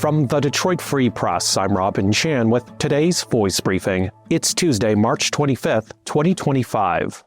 From the Detroit Free Press, I'm Robin Chan with today's Voice Briefing. It's Tuesday, March 25th, 2025.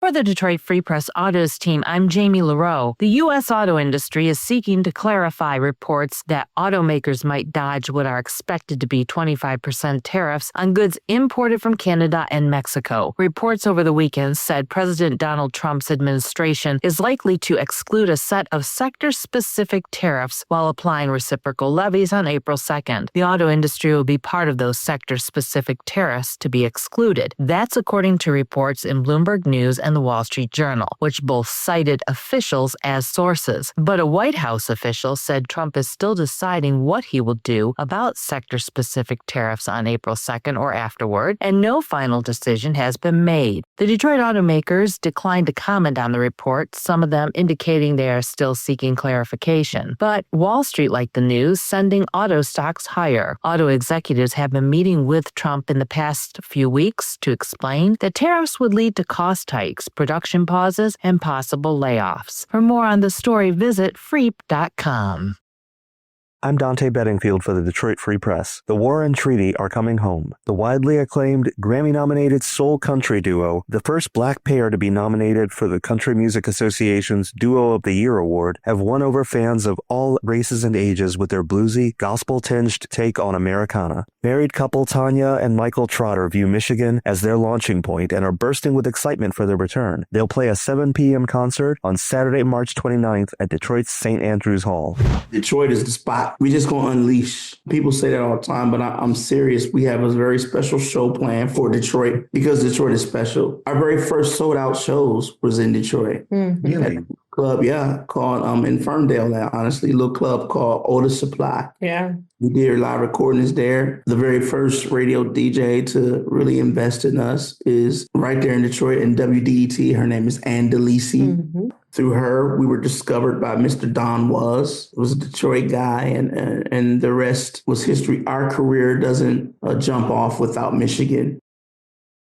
For the Detroit Free Press Autos team, I'm Jamie Leroux. The U.S. auto industry is seeking to clarify reports that automakers might dodge what are expected to be 25% tariffs on goods imported from Canada and Mexico. Reports over the weekend said President Donald Trump's administration is likely to exclude a set of sector-specific tariffs while applying reciprocal levies on April 2nd. The auto industry will be part of those sector-specific tariffs to be excluded. That's according to reports in Bloomberg News and the Wall Street Journal, which both cited officials as sources. But a White House official said Trump is still deciding what he will do about sector-specific tariffs on April 2nd or afterward, and no final decision has been made. The Detroit automakers declined to comment on the report, some of them indicating they are still seeking clarification. But Wall Street liked the news, sending auto stocks higher. Auto executives have been meeting with Trump in the past few weeks to explain that tariffs would lead to cost hikes, production pauses, and possible layoffs. For more on the story, visit freep.com. I'm Dante Bedingfield for the Detroit Free Press. The War and Treaty are coming home. The widely acclaimed Grammy-nominated soul country duo, the first black pair to be nominated for the Country Music Association's Duo of the Year award, have won over fans of all races and ages with their bluesy, gospel-tinged take on Americana. Married couple Tanya and Michael Trotter view Michigan as their launching point and are bursting with excitement for their return. They'll play a 7 p.m. concert on Saturday, March 29th at Detroit's St. Andrews Hall. Detroit is the spot. We just gonna unleash. People say that all the time, but I'm serious. We have a very special show planned for Detroit because Detroit is special. Our very first sold out shows was in Detroit. Really? Club, called in Ferndale now, honestly, little club called Otis Supply. Yeah. We did live recordings there. The very first radio DJ to really invest in us is right there in Detroit in WDET. Her name is Ann DeLisi. Through her, we were discovered by Mr. Don Was. It was a Detroit guy, and the rest was history. Our career doesn't jump off without Michigan.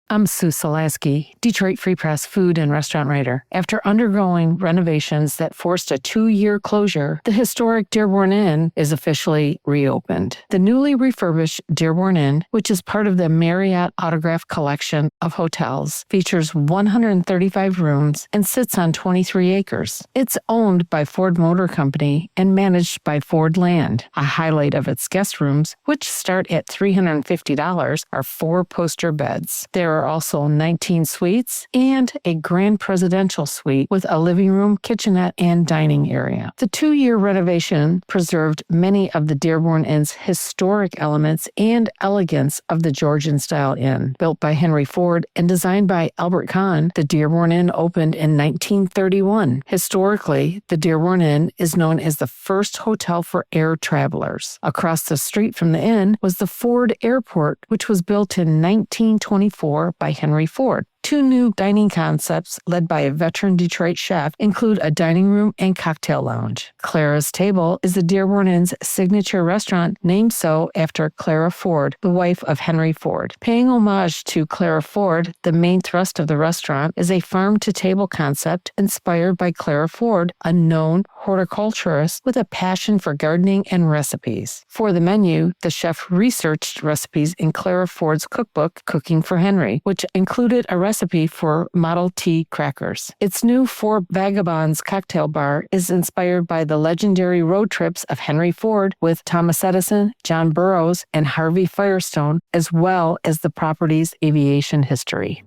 I'm Sue Solaski, Detroit Free Press food and restaurant writer. After undergoing renovations that forced a 2-year closure, the historic Dearborn Inn is officially reopened. The newly refurbished Dearborn Inn, which is part of the Marriott Autograph collection of hotels, features 135 rooms and sits on 23 acres. It's owned by Ford Motor Company and managed by Ford Land. A highlight of its guest rooms, which start at $350, are 4 poster beds. There are also 19 suites and a grand presidential suite with a living room, kitchenette, and dining area. The 2-year renovation preserved many of the Dearborn Inn's historic elements and elegance of the Georgian-style inn. Built by Henry Ford and designed by Albert Kahn, the Dearborn Inn opened in 1931. Historically, the Dearborn Inn is known as the first hotel for air travelers. Across the street from the inn was the Ford Airport, which was built in 1924 by Henry Ford. 2 new dining concepts led by a veteran Detroit chef include a dining room and cocktail lounge. Clara's Table is the Dearborn Inn's signature restaurant, named so after Clara Ford, the wife of Henry Ford. Paying homage to Clara Ford, the main thrust of the restaurant is a farm-to-table concept inspired by Clara Ford, a known horticulturist with a passion for gardening and recipes. For the menu, the chef researched recipes in Clara Ford's cookbook, Cooking for Henry, which included a recipe for Model T crackers. Its new Four Vagabonds cocktail bar is inspired by the legendary road trips of Henry Ford with Thomas Edison, John Burroughs, and Harvey Firestone, as well as the property's aviation history.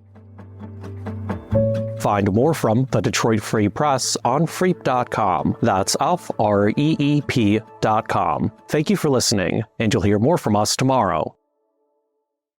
Find more from the Detroit Free Press on freep.com. That's FREEP.com. Thank you for listening, and you'll hear more from us tomorrow.